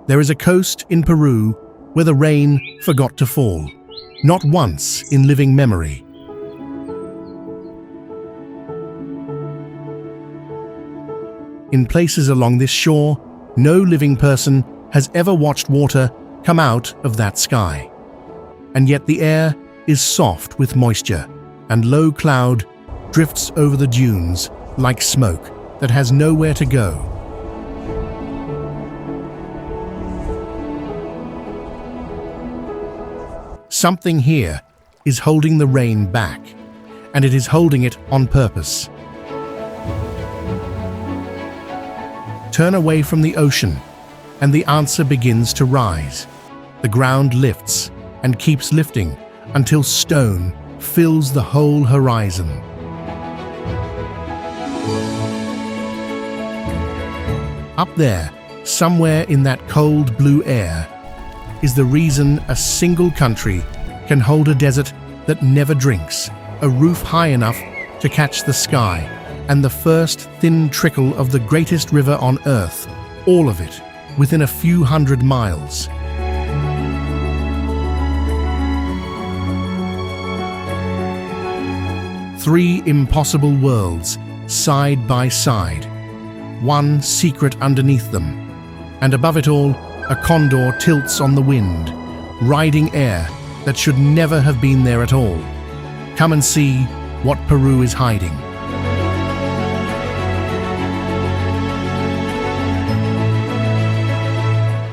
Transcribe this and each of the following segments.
There is a coast in Peru where the rain forgot to fall, not once in living memory. In places along this shore, no living person has ever watched water come out of that sky. And yet the air is soft with moisture, and low cloud drifts over the dunes like smoke that has nowhere to go. Something here is holding the rain back, and it is holding it on purpose. Turn away from the ocean, and the answer begins to rise. The ground lifts and keeps lifting until stone fills the whole horizon. Up there, somewhere in that cold blue air, is the reason a single country can hold a desert that never drinks, a roof high enough to catch the sky, and the first thin trickle of the greatest river on Earth, all of it within a few hundred miles. Three impossible worlds, side by side, one secret underneath them, and above it all, a condor tilts on the wind, riding air that should never have been there at all. Come and see what Peru is hiding.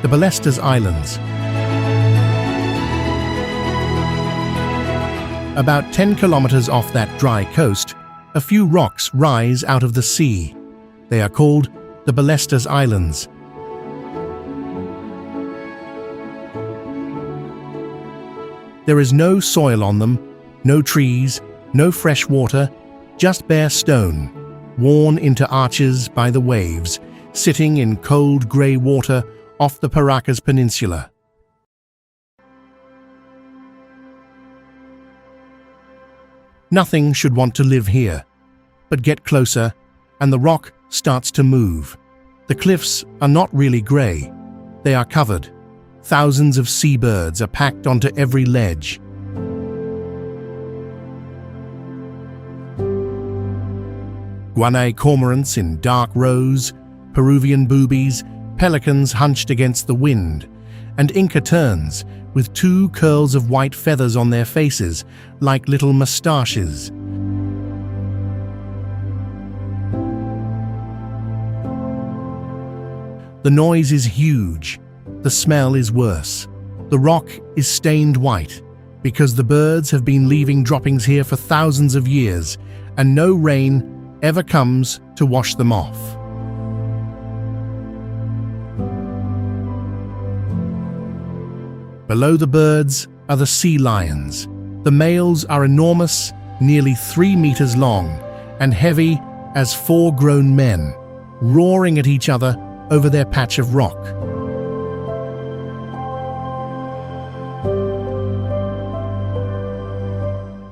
The Ballestas Islands. About 10 kilometers off that dry coast, a few rocks rise out of the sea. They are called the Ballestas Islands. There is no soil on them, no trees, no fresh water, just bare stone, worn into arches by the waves, sitting in cold grey water off the Paracas Peninsula. Nothing should want to live here, but get closer, and the rock starts to move. The cliffs are not really grey, they are covered. Thousands of seabirds are packed onto every ledge. Guanay cormorants in dark rows, Peruvian boobies, pelicans hunched against the wind, and Inca terns with two curls of white feathers on their faces like little moustaches. The noise is huge. The smell is worse. The rock is stained white because the birds have been leaving droppings here for thousands of years, and no rain ever comes to wash them off. Below the birds are the sea lions. The males are enormous, nearly 3 meters long, and heavy as 4 grown men, roaring at each other over their patch of rock.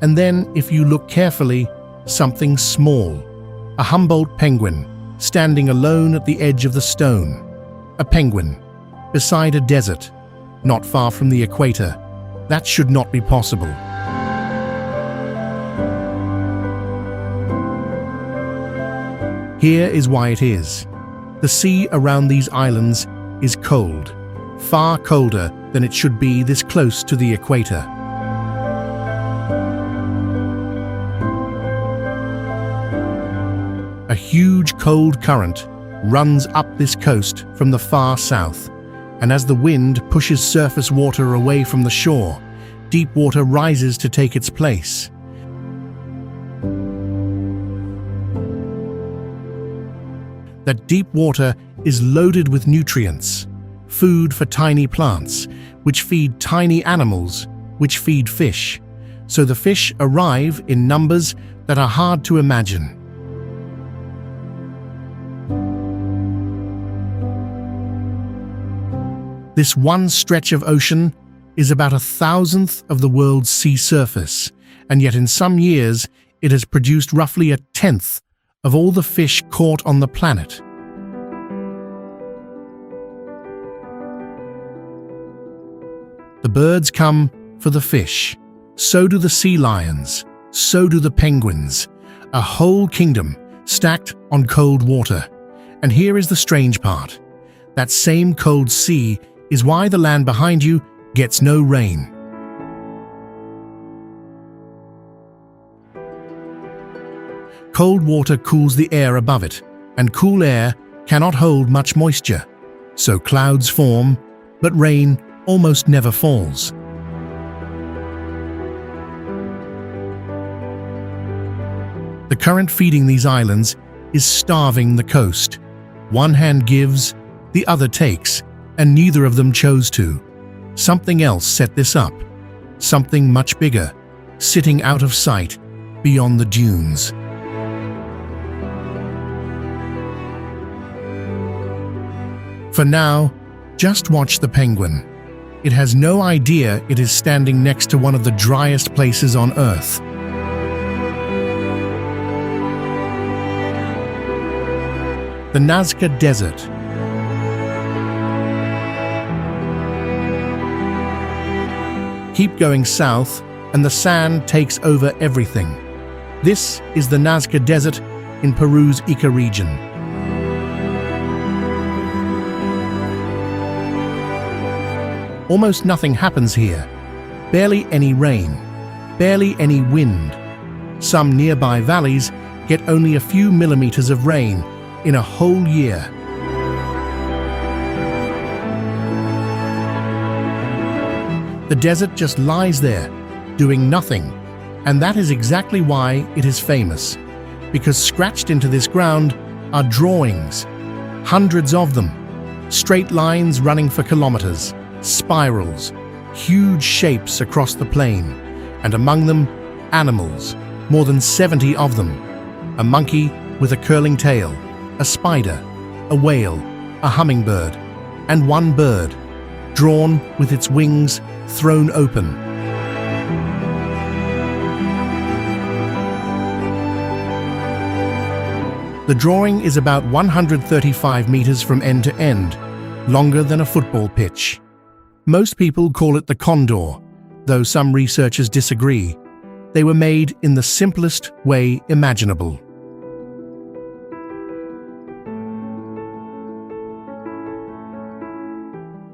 And then, if you look carefully, something small, a Humboldt penguin, standing alone at the edge of the stone. A penguin, beside a desert, not far from the equator. That should not be possible. Here is why it is. The sea around these islands is cold, far colder than it should be this close to the equator. A huge cold current runs up this coast from the far south, and as the wind pushes surface water away from the shore, deep water rises to take its place. That deep water is loaded with nutrients, food for tiny plants, which feed tiny animals, which feed fish. So the fish arrive in numbers that are hard to imagine. This one stretch of ocean is about 1,000th of the world's sea surface, and yet in some years it has produced roughly 1/10 of all the fish caught on the planet. birds come for the fish. So do the sea lions. So do the penguins. A whole kingdom stacked on cold water. And here is the strange part. That same cold sea is why the land behind you gets no rain. Cold water cools the air above it, and cool air cannot hold much moisture. So clouds form, but rain almost never falls. The current feeding these islands is starving the coast. One hand gives, the other takes, and neither of them chose to. Something else set this up. Something much bigger, sitting out of sight beyond the dunes. For now, just watch the penguin. It has no idea it is standing next to one of the driest places on Earth. The Nazca Desert. Keep going south, and the sand takes over everything. This is the Nazca Desert in Peru's Ica region. Almost nothing happens here. Barely any rain, barely any wind. Some nearby valleys get only a few millimeters of rain in a whole year. The desert just lies there, doing nothing, and that is exactly why it is famous, because scratched into this ground are drawings, hundreds of them, straight lines running for kilometers, spirals, huge shapes across the plain, and among them, animals, more than 70 of them. A monkey with a curling tail, a spider, a whale, a hummingbird, and one bird, drawn with its wings thrown open. The drawing is about 135 meters from end to end, longer than a football pitch. Most people call it the condor, though some researchers disagree. They were made in the simplest way imaginable.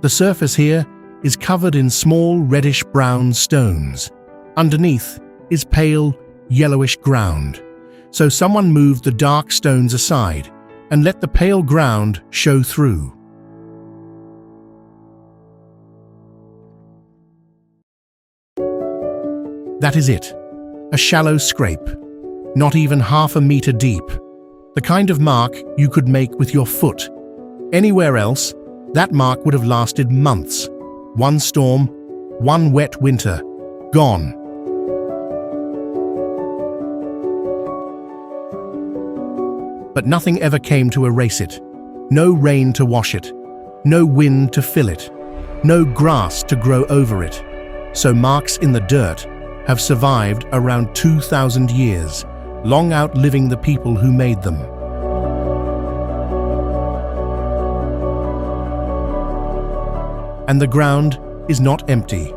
The surface here is covered in small reddish-brown stones. Underneath is pale, yellowish ground. So someone moved the dark stones aside and let the pale ground show through. That is it. A shallow scrape, not even half a meter deep. The kind of mark you could make with your foot. Anywhere else, that mark would have lasted months. One storm, one wet winter, gone. But nothing ever came to erase it. No rain to wash it. No wind to fill it. No grass to grow over it. So marks in the dirt have survived around 2,000 years, long outliving the people who made them. And the ground is not empty.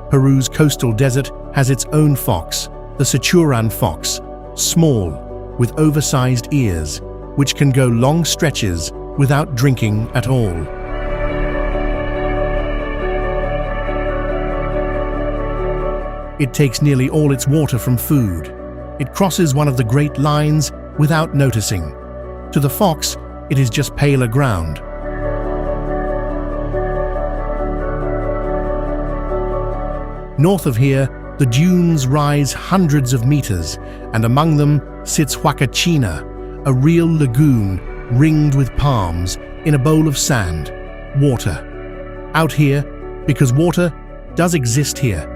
Peru's coastal desert has its own fox, the Sichuran fox, small, with oversized ears, which can go long stretches without drinking at all. It takes nearly all its water from food. It crosses one of the Great Lines without noticing. To the fox, it is just paler ground. North of here, the dunes rise hundreds of meters, and among them sits Huacachina, a real lagoon ringed with palms in a bowl of sand, water. Out here, because water does exist here.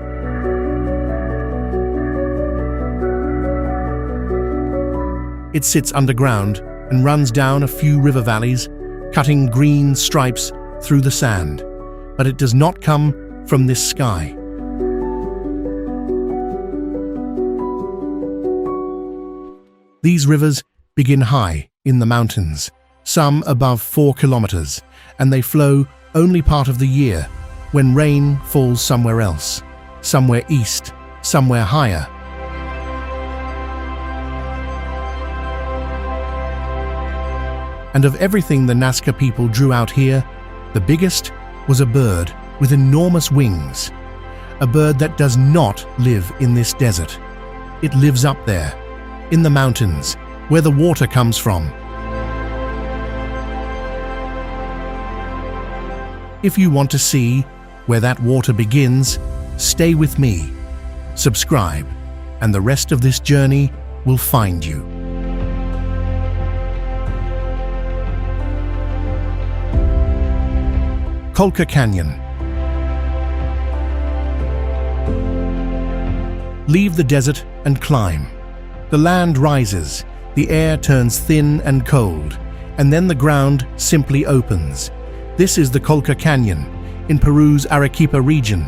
It sits underground and runs down a few river valleys, cutting green stripes through the sand. But it does not come from this sky. These rivers begin high in the mountains, some above 4 kilometers, and they flow only part of the year, when rain falls somewhere else, somewhere east, somewhere higher. And of everything the Nazca people drew out here, the biggest was a bird with enormous wings. A bird that does not live in this desert. It lives up there, in the mountains, where the water comes from. If you want to see where that water begins, stay with me, subscribe, and the rest of this journey will find you. Colca Canyon. Leave the desert and climb. The land rises, the air turns thin and cold, and then the ground simply opens. This is the Colca Canyon, in Peru's Arequipa region.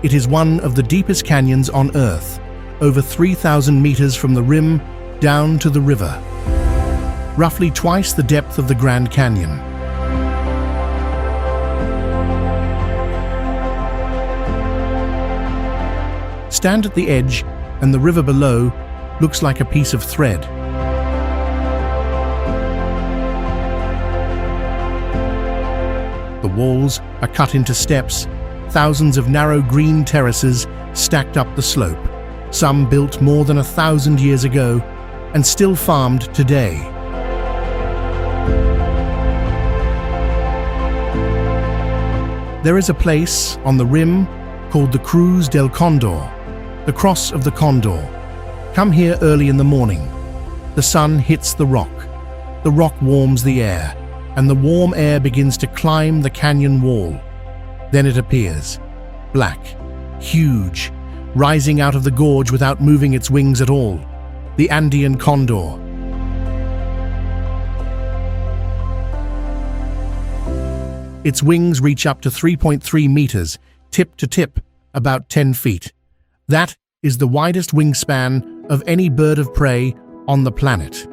It is one of the deepest canyons on Earth, over 3,000 meters from the rim down to the river, roughly twice the depth of the Grand Canyon. Stand at the edge, and the river below looks like a piece of thread. The walls are cut into steps, thousands of narrow green terraces stacked up the slope, some built more than 1,000 years ago and still farmed today. There is a place on the rim called the Cruz del Condor, the Cross of the Condor. Come here early in the morning. The sun hits the rock warms the air, and the warm air begins to climb the canyon wall. Then it appears, black, huge, rising out of the gorge without moving its wings at all. The Andean condor. Its wings reach up to 3.3 meters, tip to tip, about 10 feet. That is the widest wingspan of any bird of prey on the planet.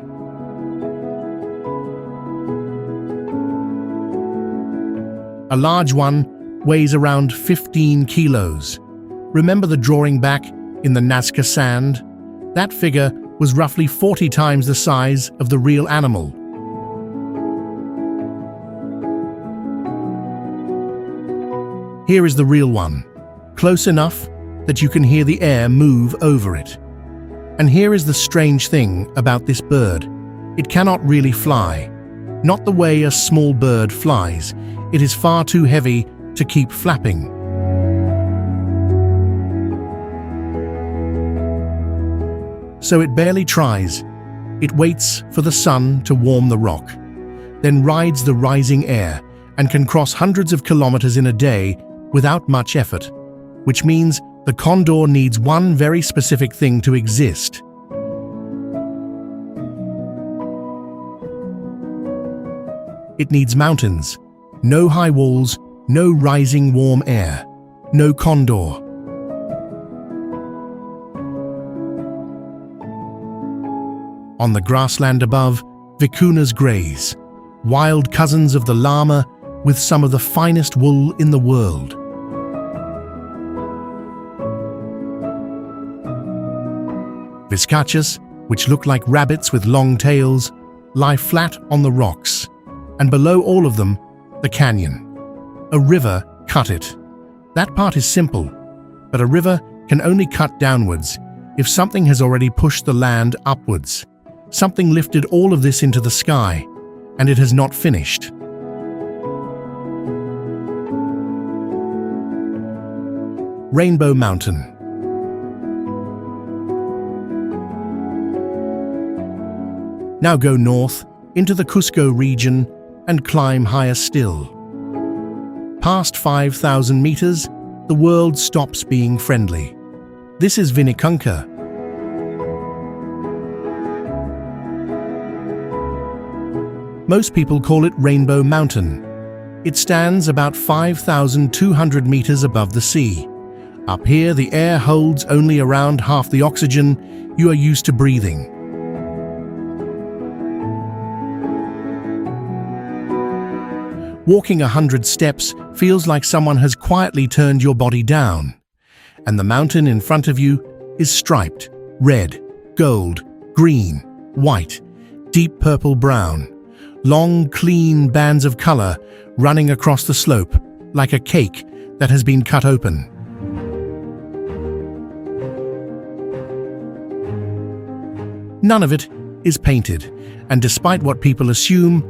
A large one weighs around 15 kilos. Remember the drawing back in the Nazca sand? That figure was roughly 40 times the size of the real animal. Here is the real one, close enough that you can hear the air move over it. And here is the strange thing about this bird. It cannot really fly. Not the way a small bird flies. It is far too heavy to keep flapping. So it barely tries. It waits for the sun to warm the rock, then rides the rising air and can cross hundreds of kilometers in a day without much effort, which means the condor needs one very specific thing to exist. It needs mountains, no high walls, no rising warm air, no condor. On the grassland above, vicuñas graze, wild cousins of the llama with some of the finest wool in the world. Vizcachas, which look like rabbits with long tails, lie flat on the rocks, and below all of them, the canyon. A river cut it. That part is simple, but a river can only cut downwards if something has already pushed the land upwards. Something lifted all of this into the sky, and it has not finished. Rainbow Mountain. Now go north into the Cusco region and climb higher still. Past 5,000 meters, the world stops being friendly. This is Vinicunca. Most people call it Rainbow Mountain. It stands about 5,200 meters above the sea. Up here, the air holds only around half the oxygen you are used to breathing. Walking 100 steps feels like someone has quietly turned your body down. And the mountain in front of you is striped, red, gold, green, white, deep purple-brown. Long, clean bands of color running across the slope, like a cake that has been cut open. None of it is painted, and despite what people assume,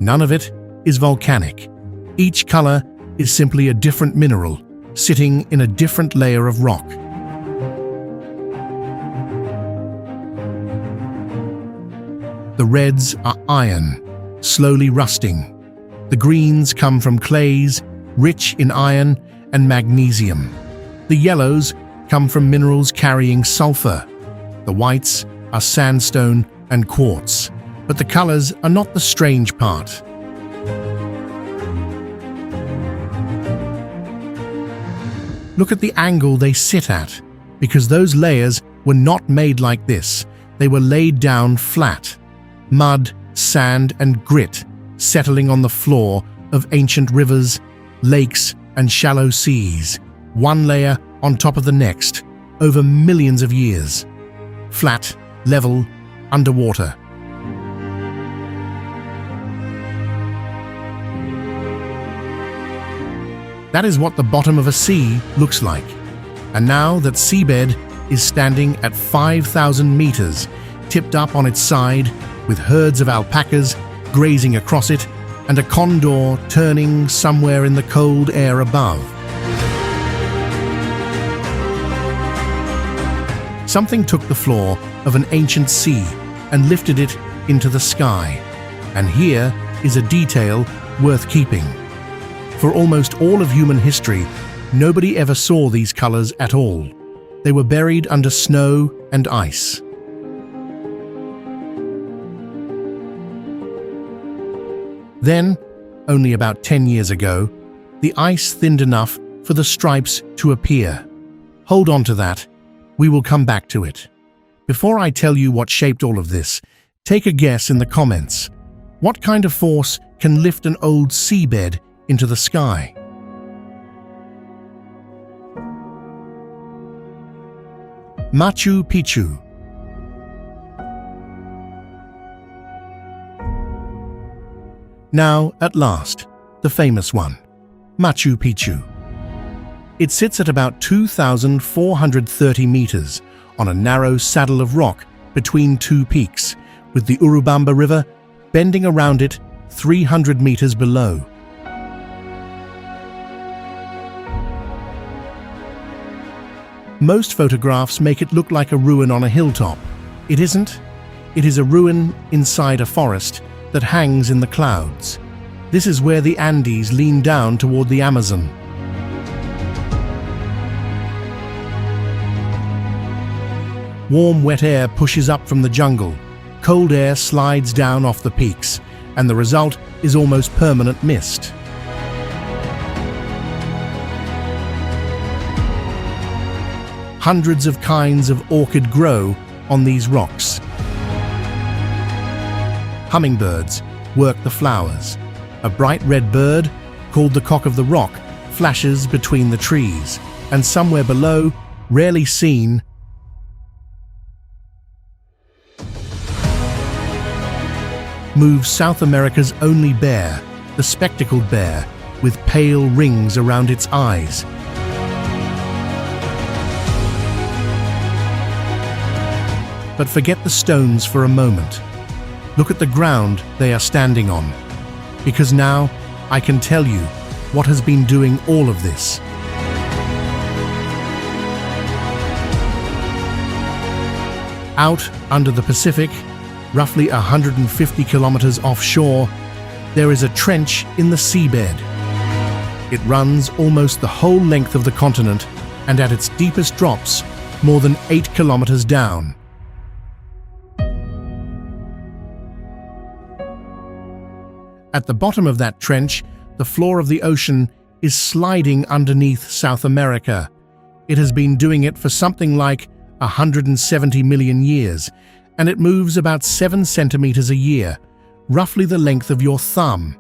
none of it is volcanic. Each color is simply a different mineral, sitting in a different layer of rock. The reds are iron, slowly rusting. The greens come from clays, rich in iron and magnesium. The yellows come from minerals carrying sulfur. The whites are sandstone and quartz. But the colors are not the strange part. Look at the angle they sit at, because those layers were not made like this. They were laid down flat. Mud, sand, and grit settling on the floor of ancient rivers, lakes, and shallow seas, one layer on top of the next, over millions of years. Flat, level, underwater. That is what the bottom of a sea looks like. And now that seabed is standing at 5,000 meters, tipped up on its side, with herds of alpacas grazing across it, and a condor turning somewhere in the cold air above. Something took the floor of an ancient sea and lifted it into the sky. And here is a detail worth keeping. For almost all of human history, nobody ever saw these colors at all. They were buried under snow and ice. Then, only about 10 years ago, the ice thinned enough for the stripes to appear. Hold on to that. We will come back to it. Before I tell you what shaped all of this, take a guess in the comments. What kind of force can lift an old seabed into the sky? Machu Picchu. Now, at last, the famous one, Machu Picchu. It sits at about 2,430 meters on a narrow saddle of rock between two peaks, with the Urubamba River bending around it 300 meters below. Most photographs make it look like a ruin on a hilltop. It isn't. It is a ruin inside a forest that hangs in the clouds. This is where the Andes lean down toward the Amazon. Warm, wet air pushes up from the jungle. Cold air slides down off the peaks, and the result is almost permanent mist. Hundreds of kinds of orchid grow on these rocks. Hummingbirds work the flowers. A bright red bird, called the cock of the rock, flashes between the trees, and somewhere below, rarely seen, moves South America's only bear, the spectacled bear, with pale rings around its eyes. But forget the stones for a moment. Look at the ground they are standing on, because now I can tell you what has been doing all of this. Out under the Pacific, roughly 150 kilometers offshore, there is a trench in the seabed. It runs almost the whole length of the continent, and at its deepest drops, more than 8 kilometers down. At the bottom of that trench, the floor of the ocean is sliding underneath South America. It has been doing it for something like 170 million years, and it moves about 7 centimeters a year, roughly the length of your thumb.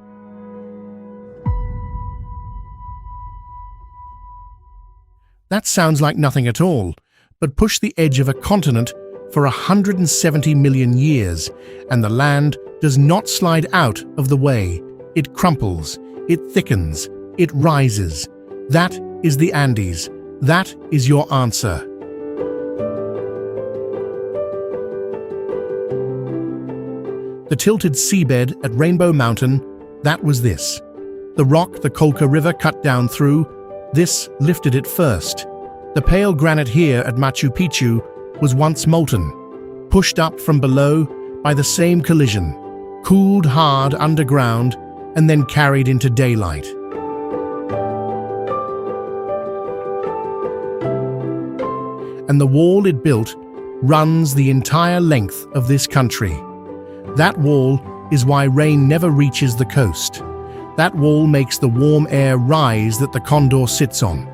That sounds like nothing at all, but push the edge of a continent for 170 million years, and the land does not slide out of the way. It crumples, it thickens, it rises. That is the Andes. That is your answer. The tilted seabed at Rainbow Mountain, that was this. The rock the Colca River cut down through, this lifted it first. The pale granite here at Machu Picchu was once molten, pushed up from below by the same collision, cooled hard underground, and then carried into daylight. And the wall it built runs the entire length of this country. That wall is why rain never reaches the coast. That wall makes the warm air rise that the condor sits on.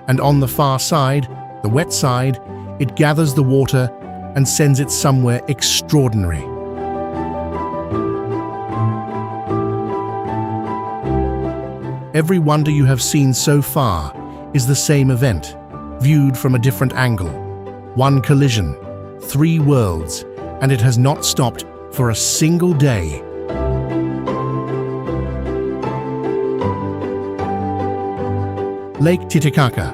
And on the far side, the wet side, it gathers the water and sends it somewhere extraordinary. Every wonder you have seen so far is the same event, viewed from a different angle. One collision, three worlds, and it has not stopped for a single day. Lake Titicaca.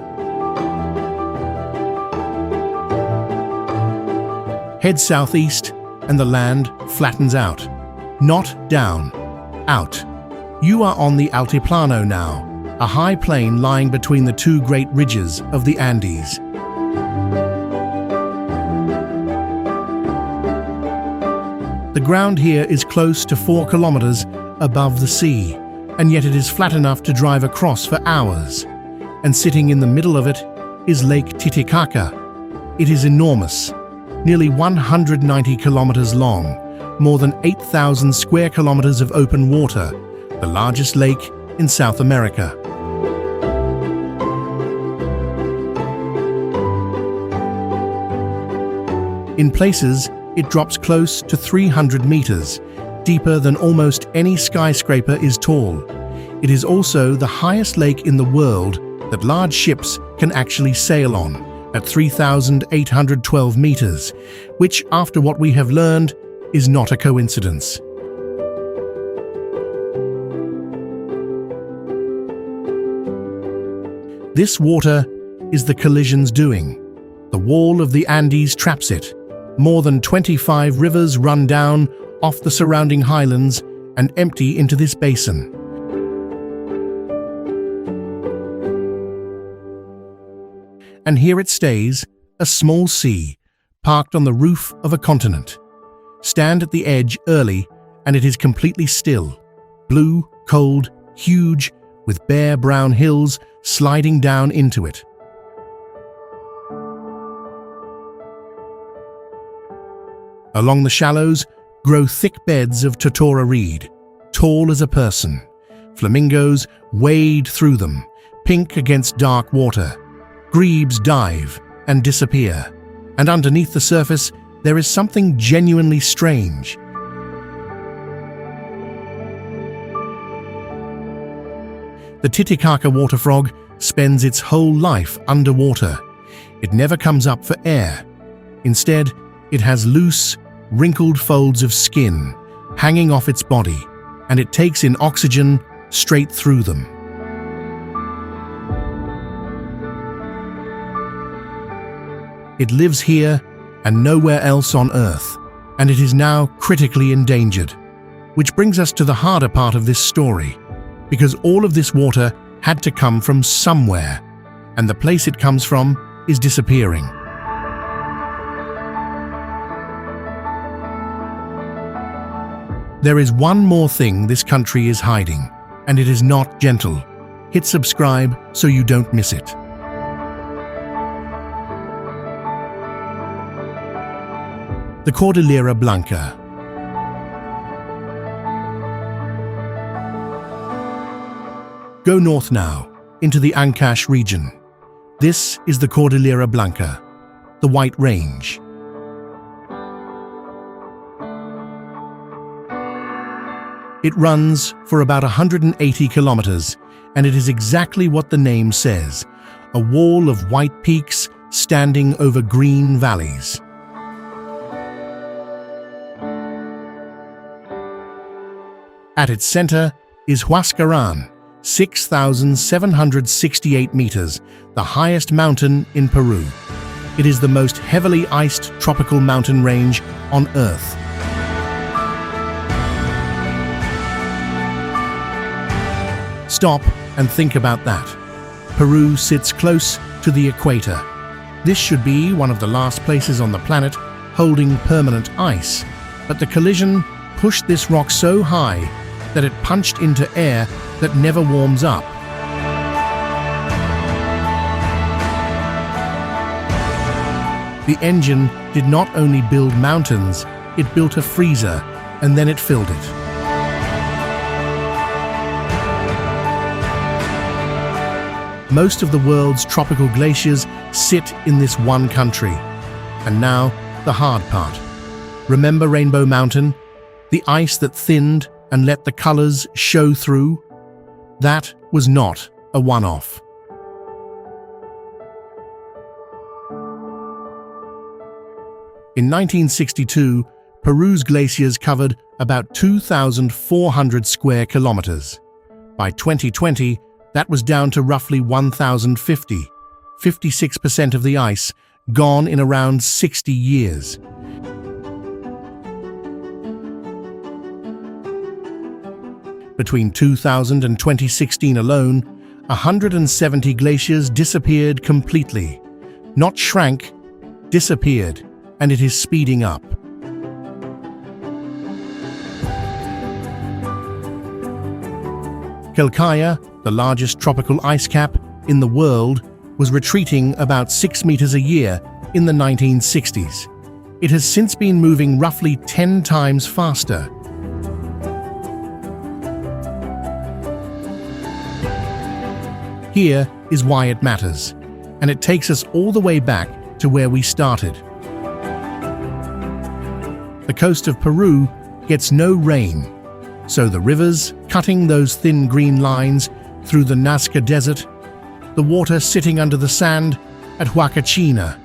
Head southeast and the land flattens out. Not down, out. You are on the Altiplano now, a high plain lying between the two great ridges of the Andes. The ground here is close to 4 kilometers above the sea, and yet it is flat enough to drive across for hours. And sitting in the middle of it is Lake Titicaca. It is enormous, nearly 190 kilometers long, more than 8,000 square kilometers of open water, the largest lake in South America. In places, it drops close to 300 meters, deeper than almost any skyscraper is tall. It is also the highest lake in the world that large ships can actually sail on, at 3,812 meters, which, after what we have learned, is not a coincidence. This water is the collision's doing. The wall of the Andes traps it. More than 25 rivers run down off the surrounding highlands and empty into this basin. And here it stays, a small sea, parked on the roof of a continent. Stand at the edge early, and it is completely still. Blue, cold, huge, with bare brown hills sliding down into it. Along the shallows grow thick beds of totora reed, tall as a person. Flamingos wade through them, pink against dark water. Grebes dive and disappear, and underneath the surface there is something genuinely strange. The Titicaca water frog spends its whole life underwater. It never comes up for air. Instead, it has loose, wrinkled folds of skin hanging off its body, and it takes in oxygen straight through them. It lives here and nowhere else on Earth, and it is now critically endangered. Which brings us to the harder part of this story, because all of this water had to come from somewhere, and the place it comes from is disappearing. There is one more thing this country is hiding, and it is not gentle. Hit subscribe so you don't miss it. The Cordillera Blanca. Go north now, into the Ancash region. This is the Cordillera Blanca, the White Range. It runs for about 180 kilometers, and it is exactly what the name says, a wall of white peaks standing over green valleys. At its center is Huascarán, 6,768 meters, the highest mountain in Peru. It is the most heavily iced tropical mountain range on Earth. Stop and think about that. Peru sits close to the equator. This should be one of the last places on the planet holding permanent ice, but the collision pushed this rock so high that it punched into air that never warms up. The engine did not only build mountains, it built a freezer, and then it filled it. Most of the world's tropical glaciers sit in this one country. And now, the hard part. Remember Rainbow Mountain? The ice that thinned and let the colors show through? That was not a one-off. In 1962, Peru's glaciers covered about 2,400 square kilometers. By 2020, that was down to roughly 1,050, 56% of the ice, gone in around 60 years. Between 2000 and 2016 alone, 170 glaciers disappeared completely. Not shrank, disappeared, and it is speeding up. Colca, the largest tropical ice cap in the world, was retreating about 6 meters a year in the 1960s. It has since been moving roughly 10 times faster. Here is why it matters, and it takes us all the way back to where we started. The coast of Peru gets no rain, so the rivers cutting those thin green lines through the Nazca Desert, the water sitting under the sand at Huacachina,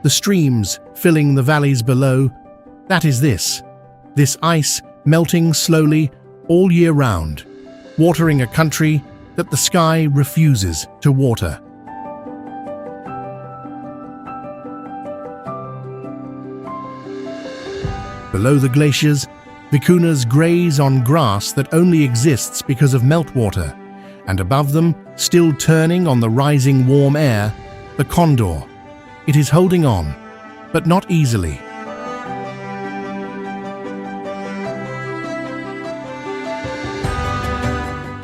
the streams filling the valleys below, that is this ice melting slowly all year round, watering a country that the sky refuses to water. Below the glaciers, vicuñas graze on grass that only exists because of meltwater, and above them, still turning on the rising warm air, the condor. It is holding on, but not easily.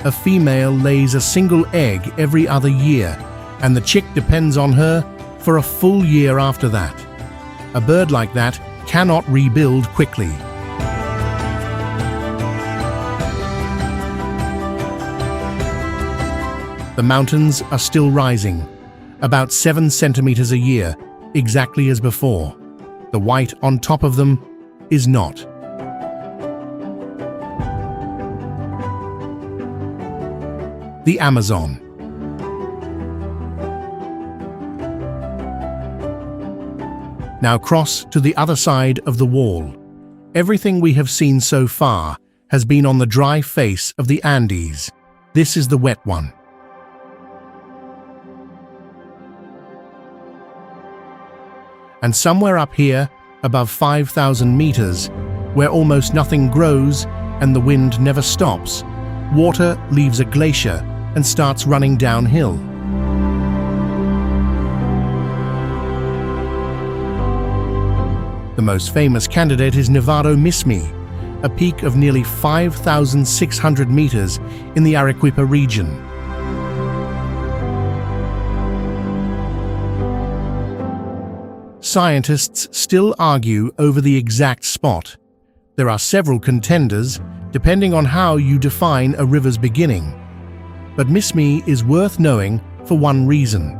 A female lays a single egg every other year, and the chick depends on her for a full year after that. A bird like that cannot rebuild quickly. The mountains are still rising, about 7 centimeters a year, exactly as before. The white on top of them is not. The Amazon. Now cross to the other side of the wall. Everything we have seen so far has been on the dry face of the Andes. This is the wet one. And somewhere up here, above 5,000 meters, where almost nothing grows and the wind never stops, water leaves a glacier and starts running downhill. The most famous candidate is Nevado Mismi, a peak of nearly 5,600 meters in the Arequipa region. Scientists still argue over the exact spot. There are several contenders, depending on how you define a river's beginning. But Mismi is worth knowing for one reason.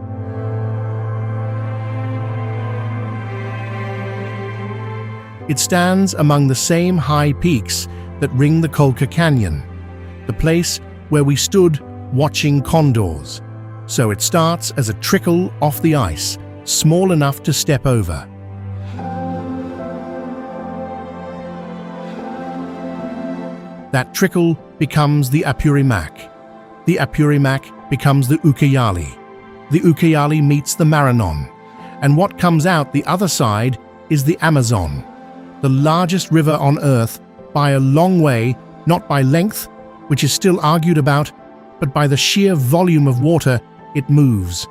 It stands among the same high peaks that ring the Colca Canyon, the place where we stood watching condors. So it starts as a trickle off the ice, small enough to step over. That trickle becomes the Apurimac. The Apurimac becomes the Ucayali. The Ucayali meets the Maranon. And what comes out the other side is the Amazon, the largest river on Earth by a long way, not by length, which is still argued about, but by the sheer volume of water it moves.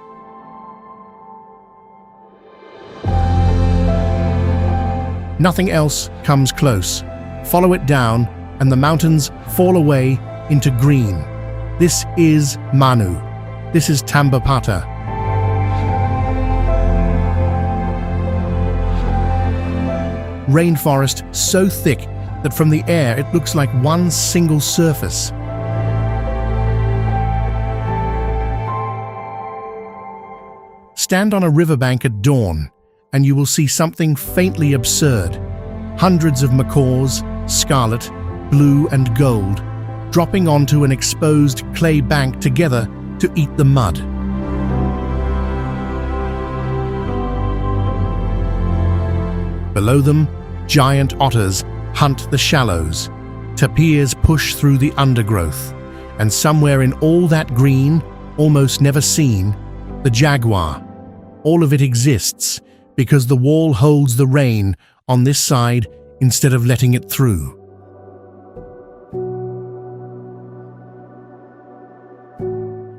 Nothing else comes close. Follow it down, and the mountains fall away into green. This is Manu. This is Tambopata. Rainforest so thick that from the air it looks like one single surface. Stand on a riverbank at dawn, and you will see something faintly absurd. Hundreds of macaws, scarlet, blue and gold, dropping onto an exposed clay bank together to eat the mud. Below them, giant otters hunt the shallows. Tapirs push through the undergrowth. And somewhere in all that green, almost never seen, the jaguar. All of it exists because the wall holds the rain on this side instead of letting it through.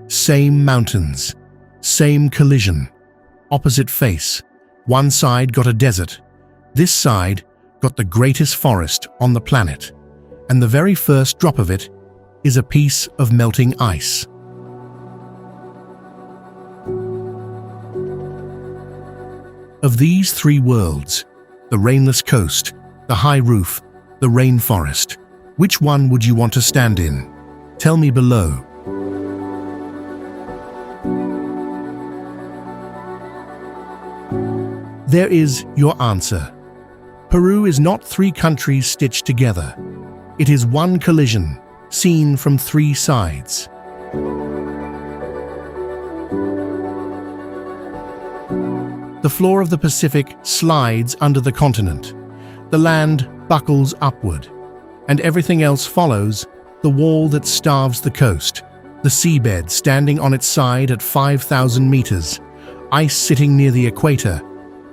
Same mountains, same collision, opposite face. One side got a desert. This side got the greatest forest on the planet. And the very first drop of it is a piece of melting ice. Of these three worlds, the rainless coast, the high roof, the rainforest, which one would you want to stand in? Tell me below. There is your answer. Peru is not three countries stitched together. It is one collision, seen from three sides. The floor of the Pacific slides under the continent. The land buckles upward, and everything else follows, the wall that starves the coast, the seabed standing on its side at 5,000 meters, ice sitting near the equator,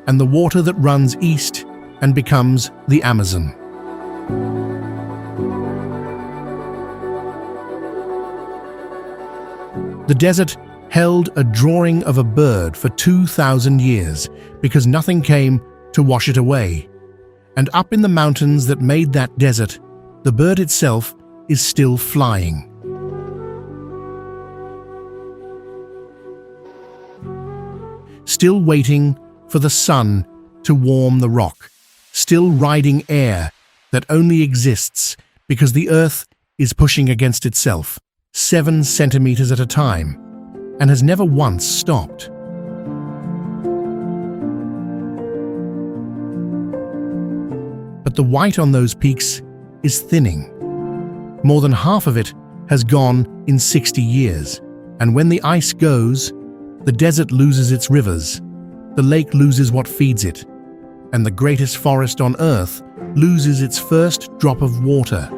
and the water that runs east and becomes the Amazon. The desert held a drawing of a bird for 2,000 years because nothing came to wash it away. And up in the mountains that made that desert, the bird itself is still flying. Still waiting for the sun to warm the rock, still riding air that only exists because the earth is pushing against itself, 7 centimeters at a time, and has never once stopped. But the white on those peaks is thinning. More than half of it has gone in 60 years, and when the ice goes, the desert loses its rivers, the lake loses what feeds it, and the greatest forest on Earth loses its first drop of water.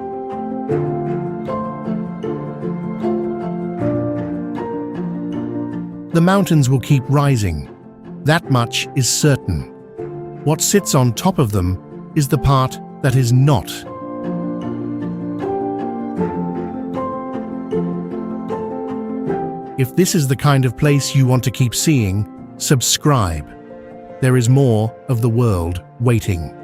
The mountains will keep rising. That much is certain. What sits on top of them is the part that is not. If this is the kind of place you want to keep seeing, subscribe. There is more of the world waiting.